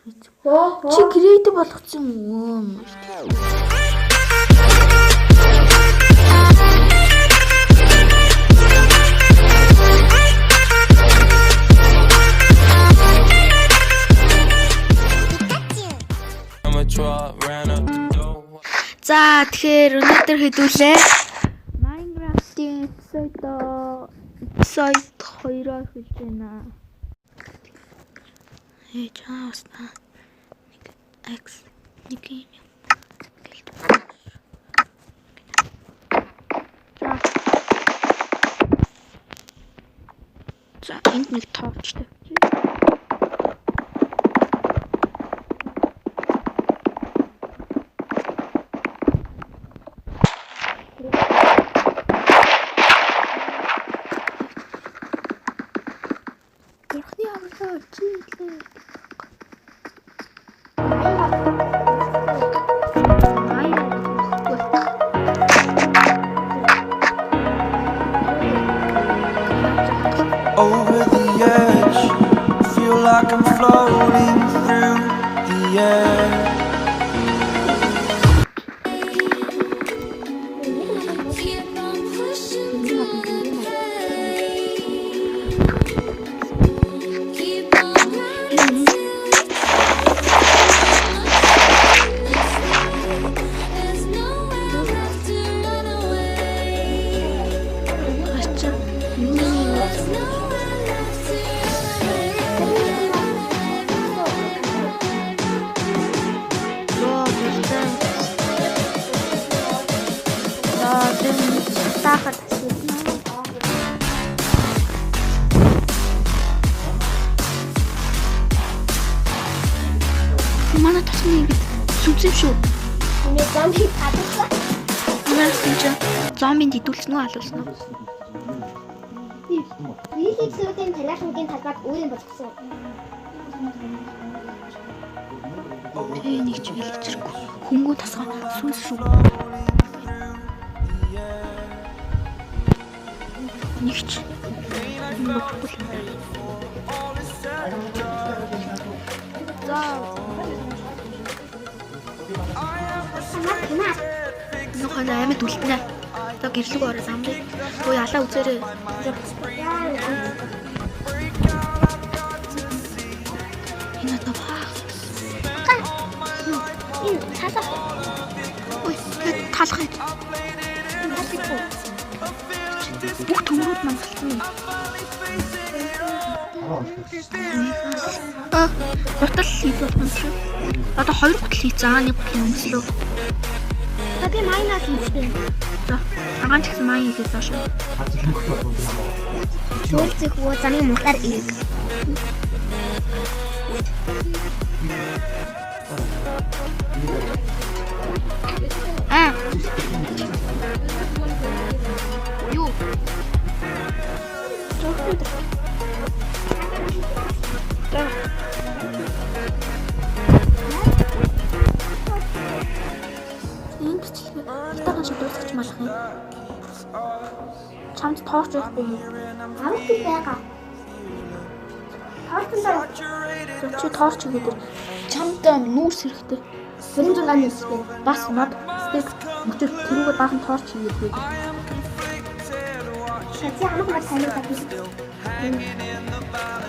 Чи креатив болгоцсон юм уу? За тэгэхээр өнөөдөр хэдүүлээ. Minecraft-ийн episode 2-оор хэлж байна. Чаасна. X нэг юм. За энд нэг тоовч тавьчих. Бурхны амлаа чийлээ. Over the edge, feel like I'm floating through the air. Тахад манай тасны ингэ сүнсэн шүү. Миний зомби хадгалсан. Манай сүнсэн зомбинд идүүлсэн үү алуулсан уу? Виликсүүдийн тариалангийн талбайг өөрийн болгосон. Тэ нэг ч хэлчихэргүй. Хөнгөө тасгаа сүнс шүү. Нэгч. Нөхөн амьд үлдэнэ. За гэрлэг ороо самбай. Ой алаа үзээрэй. Энэ одоо баа. Энэ цаасаа. Ой талах. Бүх төмрүүд маань болсон. Гутал хийх болсон шүү. Одоо 2 гутал хийцээ. Нэг гутал өмслөө. Би майнаас хийсэн. За, агаан ч гэсэн маяг хийх даа шүү. Зөвлөж хөө замын мунхаар ирэг. Юу? За. Энэ бичлэг хитахан шиг дуусгач малах юм. Чамд тоорч байхгүй юу? Авахгүй байгаа. Тоортондоо Чи тоорч игээд чамд нүүрс хэрэгтэй. 26 нийстэй. Бас мод стек мөчөд тэрүүгээ баахан тоорч игээд гээд. Шатья хамаг мар сайн байдаг.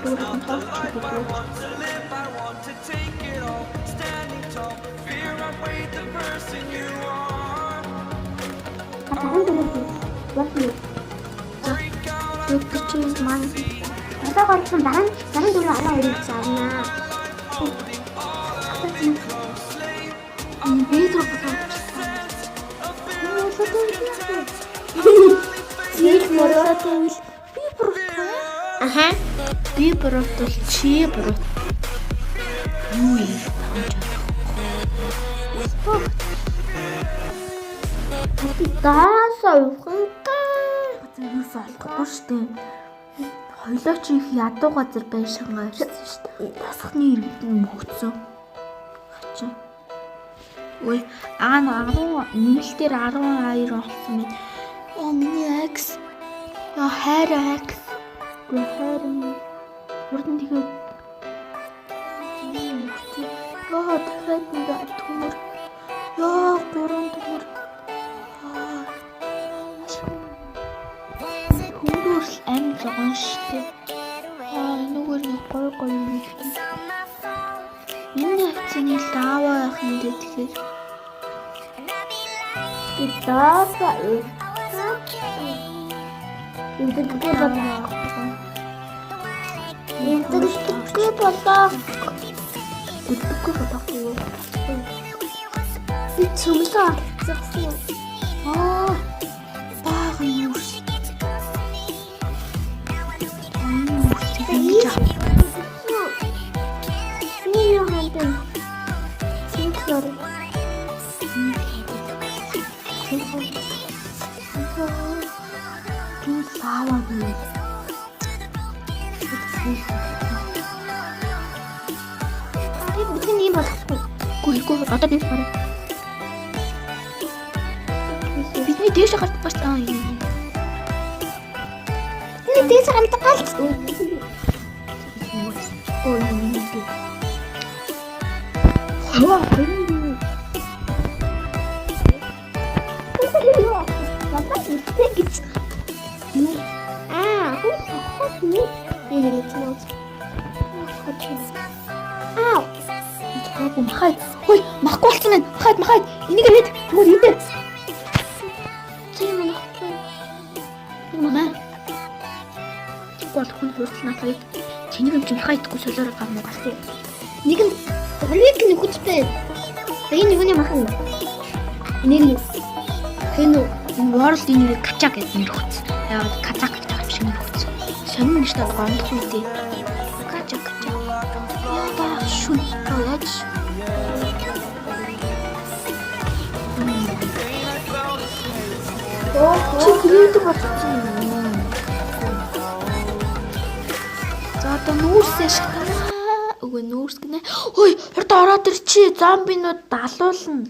Тэрүүгээ тоорч игээд. Тэгтээ маань Одоо гарсан дараа 64 12 цаана. Видео болоо. Зил мөрөөдөл Би бүрт. аха Би бүрт бол чи бүрт. Юу юм? Даасаа ухантай. Зүгээс олдохгүй штэ. Хоёлоо чи их ядуу газар байшингаа ирсэн штэ. Босхны иргэд нь мөгцсөн. Хачаа. Ой, аа 10 нэмэлтээр 12 олсон байна. Яа миний X. Яа хайраа X. Гүй хайраа. Урд нь тэгээд төмөр. Яа, гурван төмөр. Хүмүүс ам зогон штэ. Нүгээр нэг гой юм хэлсэн. Энэ хацны лава ахын дээр Гитака энэ бүгээр болоо. Энэ бүгээр болоо. Би цөмлөө авчихсан. Бага юм. Нин хантан. Синхлор. Энэ лава юм. Бүхэн юм болохгүй. Гүйлгүй одоо би барай. Бидний дээш гарч баштаа юм. Энэ дээс хамт галц. Ой юм. Махад. Ой, махгүй болсон байна. Махад. Энийг хэд. Зүгээр идэ. Тийм ээ. Мама. Гол хүн хурцлаа тавыг. Чиний юм чи махаа идэхгүй солиороо гам уу галт. Нэг нь хөрвийг нөхөжтэй. Тэгээ нэг нь махан. Нэг хэн World ini kacak ya nirut. Ya kacak биш нэрхүүц. Сонин нь штэ гондох үедээ. Качак. Яа шүн яач. Чи гэрээд болчихсон юм. За одоо нүүрсээ шатана. Үгүй нүүрс гинэ. Хөөе, хурд ороод ир чи зомбинууд далуулна.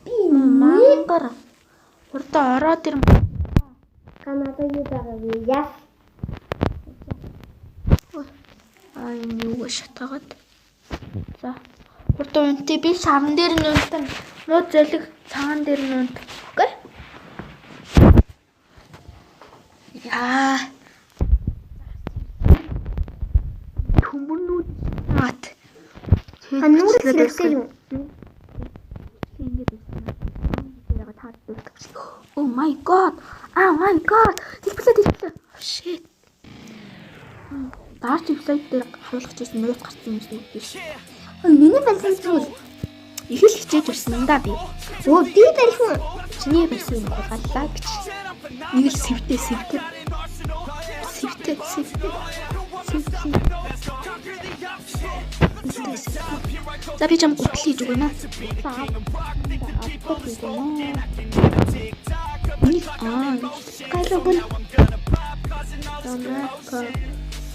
би мангар Хурд ороод ир. Канада юугаар яа. Энэ юу шатагаад. За. Хурд унтыг би шарн дээр нь унтана. Нууд зөлөг цагаан дээр нь унт. Окей? Яа. Төмөрнүүд наат. Хануур хэрэгтэй юу? Oh my god. Oh my god. Дэлбэлээ. Shit. Даарч вебсайт дээр харуулж ирсэн нуут гарсан юм шиг биш. Миний байсан зүйл Их л хичээж ирсэн юм да би. өө би барьсан. Чиний байсан юм галлаа гэж. Нэг л сэвтээ. За би чам гутал хийж өгнө. Кайрогон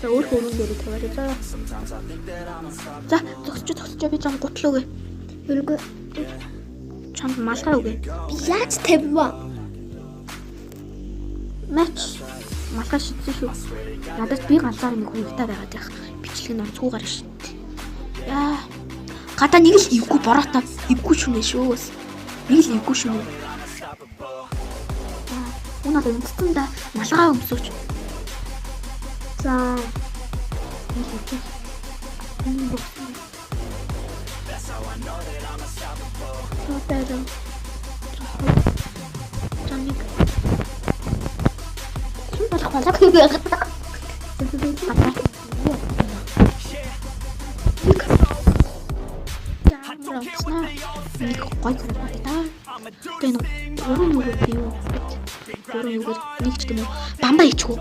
За өөр хөрөн дээр тавиараа. За зогсож би чам гутал өгье. хөргөө Чамд малгай өгье. би яаж тавьваа? Мач малгай шидсэн шүү. Надад би ганцаар нэг хувтаа байгаад байх. Бичлэг нь онцгойгоор шít. Яа. Гадаа нэг л ивгүй бороотой. Ивгүй шүнэ шүү. Нэг л ивгүй шүнэ. Унаад унтсан да малгай өмсөж. За Сотаро. Тамик. балах байгаад. Нэг гой санагдаа. Тэгээ гурван нүгээр би юу? Гурван нүгээр нэг ч юм уу бамбаа ичгүү.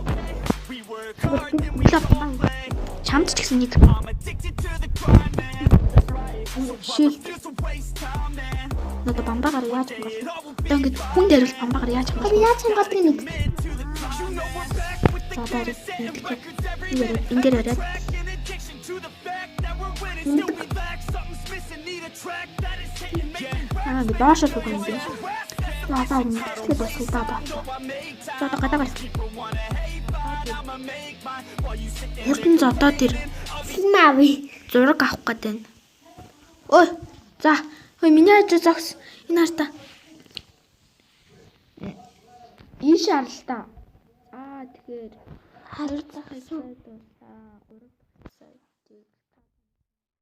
Чамд ч гэсэн нэг шил. Надад бамбаагаар яаж хангалтна? Одоо ингэж хүн дээр л бамбаагаар яаж хангалтна? Би яаж хангалтыг нэг. За дараа энэ дээр ороод би доош суух юм биш. Яагаад юм бэ? Босоо даа. За гадаа бас. Хурдан зодоо тэр Симави. зураг авах гээд байна. Ой, за Хөөе миний хажуу зогс. Энэ хартаа. Ийш харалтаа. Тэгэхээр харилцах хэрэгтэй.